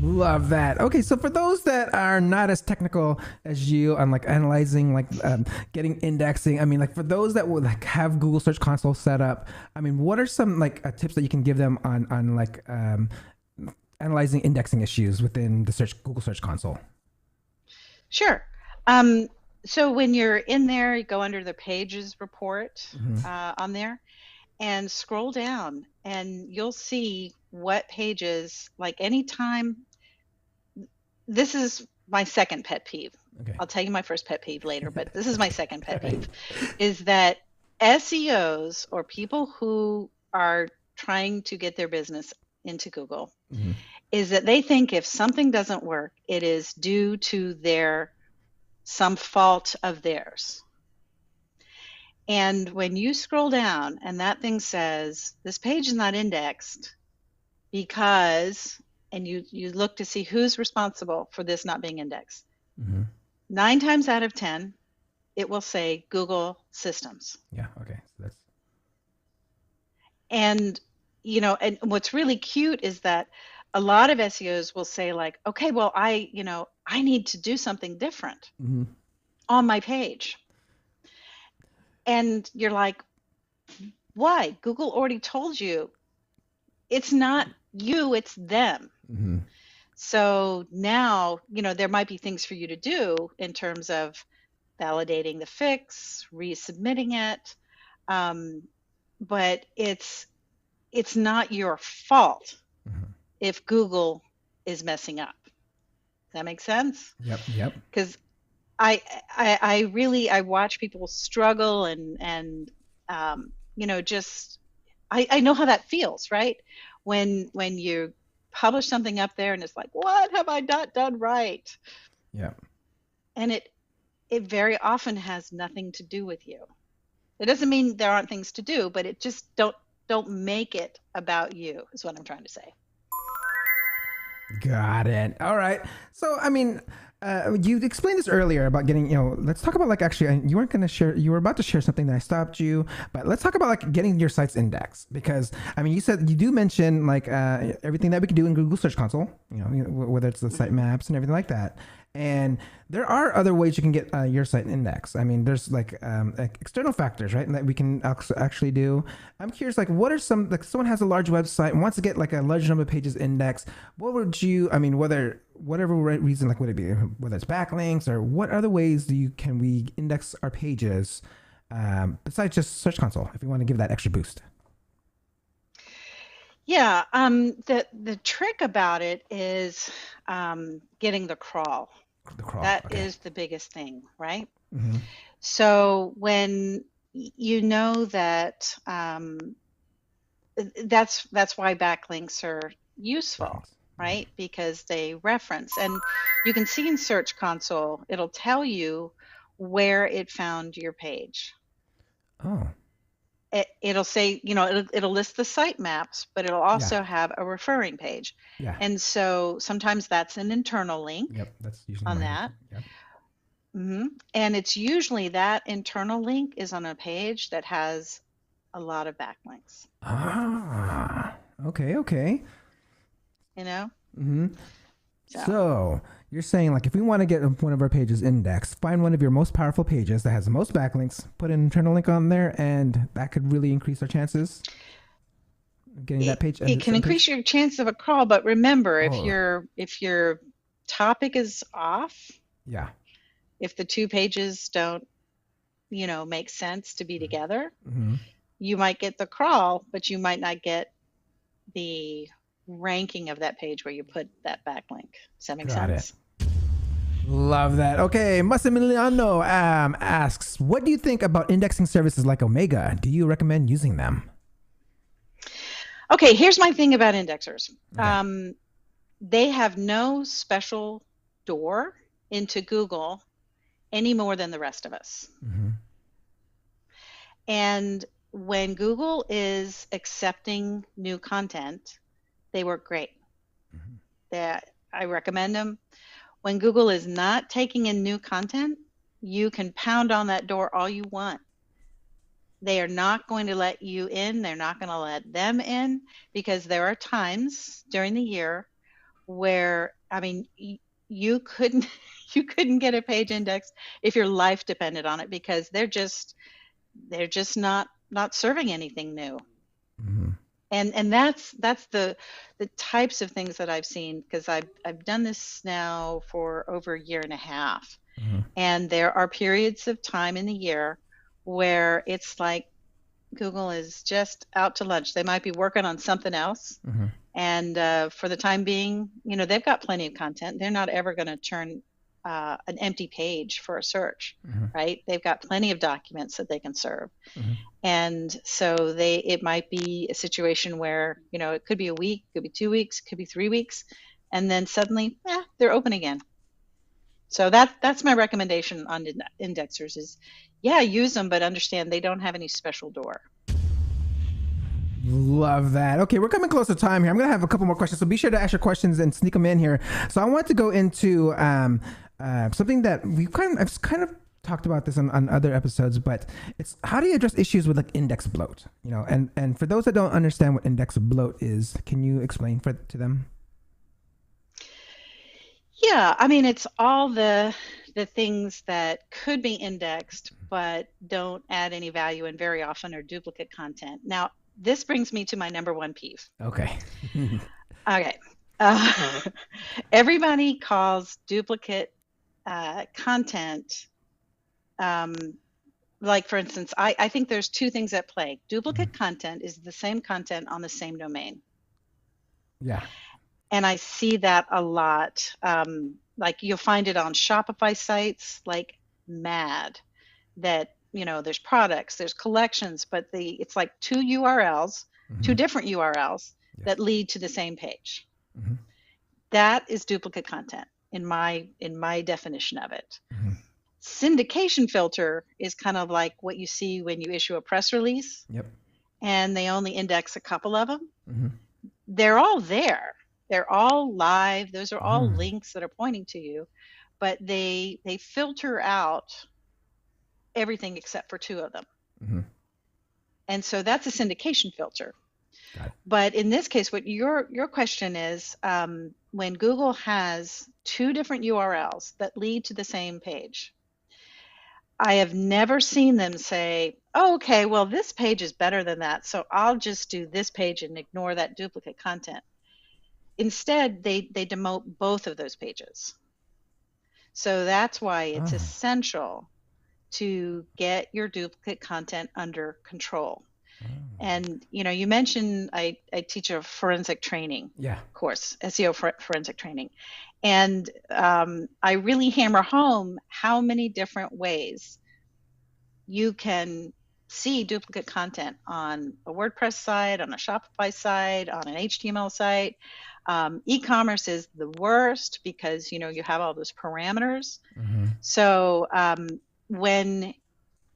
Speaker 1: Love that. Okay, so for those that are not as technical as you on like analyzing, like getting indexing, I mean, like for those that would like have Google Search Console set up, I mean, what are some like tips that you can give them on like analyzing indexing issues within the Google Search Console?
Speaker 2: Sure. So when you're in there, you go under the pages report on there and scroll down, and you'll see what pages, like anytime. This is my second pet peeve. Okay. I'll tell you my first pet peeve later, but this is my second pet peeve, is that SEOs or people who are trying to get their business into Google, is that they think if something doesn't work, it is due to some fault of theirs. And when you scroll down and that thing says, this page is not indexed because, and you look to see who's responsible for this not being indexed, 9 times out of 10, it will say Google Systems.
Speaker 1: Yeah, okay. So that's...
Speaker 2: And, and what's really cute is that a lot of SEOs will say like, okay, well, I need to do something different on my page. And you're like, why? Google already told you it's not you, it's them. So now, there might be things for you to do in terms of validating the fix, resubmitting it. But it's not your fault if Google is messing up. Does that make sense?
Speaker 1: Yep.
Speaker 2: Because I watch people struggle and just I know how that feels, right? When you publish something up there and it's like, what have I not done right?
Speaker 1: Yeah.
Speaker 2: And it very often has nothing to do with you. It doesn't mean there aren't things to do, but it just don't make it about you, is what I'm trying to say.
Speaker 1: Got it. All right. So, I mean, you explained this earlier about getting, let's talk about like actually, you weren't going to share, you were about to share something that I stopped you, but let's talk about like getting your site's indexed, because I mean, you said you do mention like everything that we can do in Google Search Console, whether it's the site maps and everything like that. And there are other ways you can get your site indexed. I mean, there's like external factors, right? That we can actually do. I'm curious, like, what are some, like, someone has a large website and wants to get like a large number of pages indexed. What would you, I mean, whatever reason, like, would it be, whether it's backlinks or what other ways can we index our pages besides just Search Console, if we want to give that extra boost?
Speaker 2: Yeah, the trick about it is getting the crawl. That is the biggest thing, right? So when you know that, that's why backlinks are useful, right? Because they reference, and you can see in Search Console, it'll tell you where it found your page.
Speaker 1: Oh.
Speaker 2: It'll say, it'll list the site maps, but it'll also have a referring page. Yeah. And so sometimes that's an internal link.
Speaker 1: Yep, that's usually
Speaker 2: on that.
Speaker 1: Yep.
Speaker 2: And it's usually that internal link is on a page that has a lot of backlinks.
Speaker 1: Okay.
Speaker 2: You know?
Speaker 1: So you're saying, like, if we want to get one of our pages indexed, find one of your most powerful pages that has the most backlinks, put an internal link on there, and that could really increase our chances of getting that page.
Speaker 2: It can increase your chance of a crawl, but remember, if your topic is off, if the two pages don't, make sense to be together, you might get the crawl, but you might not get the ranking of that page where you put that backlink. Does that make sense?
Speaker 1: Love that. Okay, Massimiliano asks, what do you think about indexing services like Omega? Do you recommend using them?
Speaker 2: Okay, here's my thing about indexers. They have no special door into Google any more than the rest of us. And when Google is accepting new content, they work great. I recommend them. When Google is not taking in new content, you can pound on that door all you want. They are not going to let you in. They're not going to let them in, because there are times during the year where, you couldn't get a page indexed if your life depended on it, because they're just not serving anything new. And that's the types of things that I've seen, because I've done this now for over a year and a half. And there are periods of time in the year where it's like Google is just out to lunch. They might be working on something else. And for the time being, they've got plenty of content. They're not ever going to turn an empty page for a search, right? They've got plenty of documents that they can serve. And so it might be a situation where, it could be a week, could be 2 weeks, could be 3 weeks, and then suddenly, they're open again. So that's my recommendation on indexers is, use them, but understand they don't have any special door.
Speaker 1: Love that. Okay, we're coming close to time here. I'm going to have a couple more questions, so be sure to ask your questions and sneak them in here. So I want to go into something that I've kind of talked about this on other episodes, but it's how do you address issues with like index bloat? And for those that don't understand what index bloat is, can you explain to them?
Speaker 2: Yeah, it's all the things that could be indexed but don't add any value and very often are duplicate content. Now, this brings me to my number one peeve.
Speaker 1: Okay.
Speaker 2: Everybody calls duplicate content, like for instance, I think there's two things at play. Duplicate content is the same content on the same domain. And I see that a lot. Like you'll find it on Shopify sites like mad that, there's products, there's collections, but it's like two URLs, two different URLs that lead to the same page. That is duplicate content in my definition of it. Syndication filter is kind of like what you see when you issue a press release and they only index a couple of them. They're all there. They're all live. Those are all links that are pointing to you, but they filter out everything except for two of them. And so that's a syndication filter. But in this case, what your question is, when Google has two different URLs that lead to the same page, I have never seen them say, oh, okay, well, this page is better than that, so I'll just do this page and ignore that duplicate content. Instead, they demote both of those pages. So that's why it's essential to get your duplicate content under control. And, you mentioned I teach a forensic training course, SEO forensic training. And I really hammer home how many different ways you can see duplicate content on a WordPress site, on a Shopify site, on an HTML site. E-commerce is the worst because, you have all those parameters. So when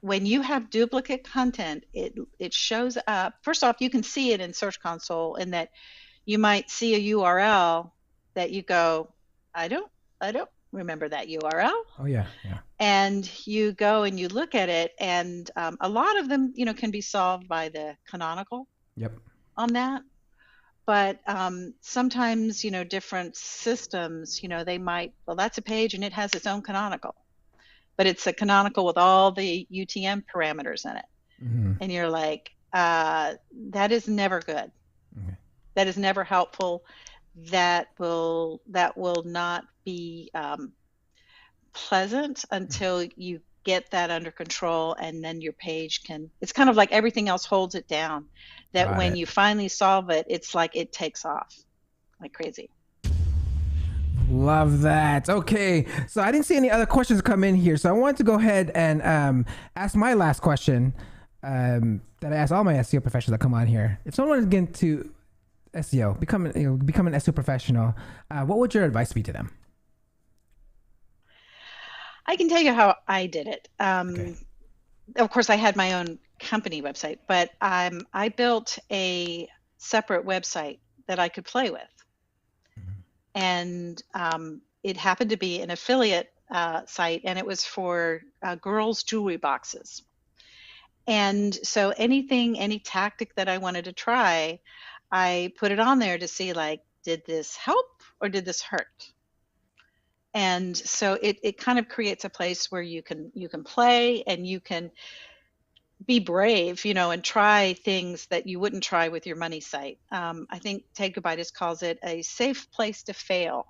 Speaker 2: you have duplicate content, it shows up. First off, you can see it in Search Console in that you might see a URL that you go, I don't remember that URL.
Speaker 1: Oh yeah.
Speaker 2: And you go and you look at it, and a lot of them, can be solved by the canonical.
Speaker 1: Yep.
Speaker 2: On that. But sometimes, different systems, they might, well, that's a page and it has its own canonical, but it's a canonical with all the UTM parameters in it.
Speaker 1: Mm-hmm.
Speaker 2: And you're like, that is never good.
Speaker 1: Okay.
Speaker 2: That is never helpful. That will not be pleasant until you get that under control, and then your page it's kind of like everything else holds it down, that when you finally solve it, it's like it takes off like crazy.
Speaker 1: Love that. Okay, so I didn't see any other questions come in here, so I wanted to go ahead and ask my last question that I ask all my SEO professionals that come on here. If someone is getting to SEO, become an SEO professional, what would your advice be to them?
Speaker 2: I can tell you how I did it.
Speaker 1: Okay.
Speaker 2: Of course, I had my own company website, but I built a separate website that I could play with. Mm-hmm. And it happened to be an affiliate site, and it was for girls' jewelry boxes. And so any tactic that I wanted to try, I put it on there to see, like, did this help or did this hurt? And so it kind of creates a place where you can play and you can be brave, and try things that you wouldn't try with your money site. I think Ted Gobitis calls it a safe place to fail.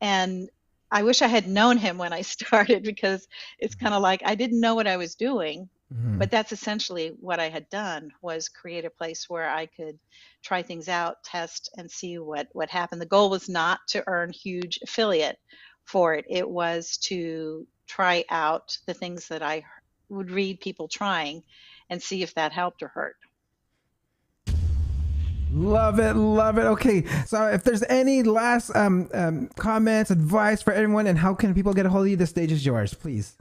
Speaker 2: And I wish I had known him when I started, because it's kind of like I didn't know what I was doing. Mm-hmm. But that's essentially what I had done, was create a place where I could try things out, test, and see what happened. The goal was not to earn huge affiliate for it. It was to try out the things that I would read people trying and see if that helped or hurt.
Speaker 1: Love it. Okay, so if there's any last comments, advice for everyone, and how can people get a hold of you, the stage is yours, please.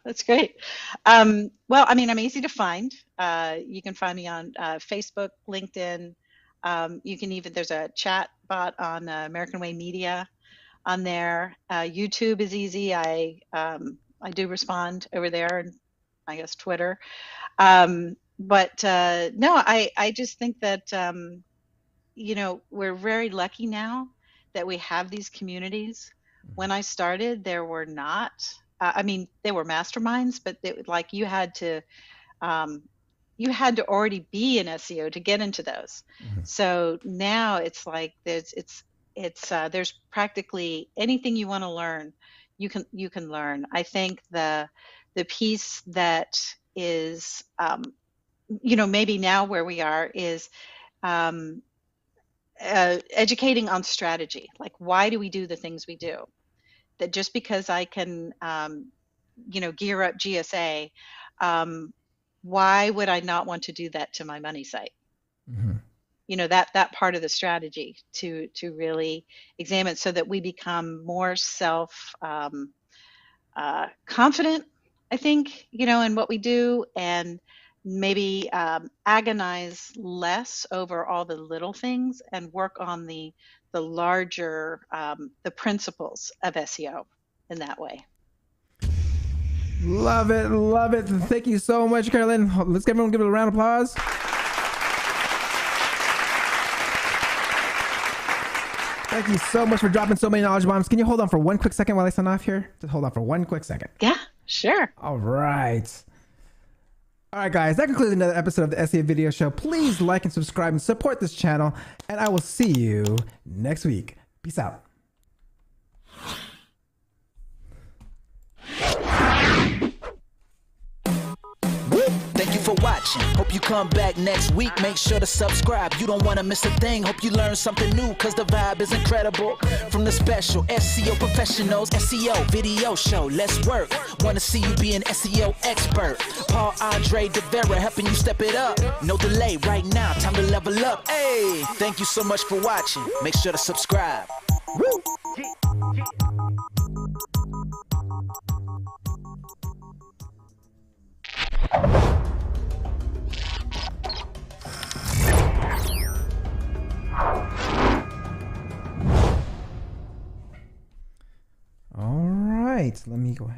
Speaker 2: That's great. Well, I'm easy to find. You can find me on Facebook, LinkedIn. You can there's a chat bot on American Way Media on there. YouTube is easy. I do respond over there, and I guess Twitter. But no, I just think that, we're very lucky now that we have these communities. When I started, there were not. They were masterminds, but you had to already be an SEO to get into those. Mm-hmm. So now it's like there's practically anything you want to learn, you can learn. I think the piece that is, maybe now where we are is educating on strategy. Like, why do we do the things we do? That just because I can, gear up GSA, why would I not want to do that to my money site? Mm-hmm. That part of the strategy to really examine, so that we become more self confident, I think, in what we do, and maybe agonize less over all the little things and work on the larger, the principles of SEO in that way.
Speaker 1: Love it. Thank you so much, Carolyn. Let's everyone give it a round of applause. Thank you so much for dropping so many knowledge bombs. Can you hold on for one quick second while I sign off here? Just hold on for one quick second.
Speaker 2: Yeah, sure.
Speaker 1: All right, guys, that concludes another episode of the SEO Video Show. Please like and subscribe and support this channel, and I will see you next week. Peace out.
Speaker 3: Thank you for watching. Hope you come back next week. Make sure to subscribe. You don't want to miss a thing. Hope you learn something new, because the vibe is incredible. From the special SEO professionals, SEO video show. Let's work. Want to see you be an SEO expert. Paul Andre De Vera helping you step it up. No delay right now. Time to level up. Hey, thank you so much for watching. Make sure to subscribe. Woo!
Speaker 1: right, let me go ahead.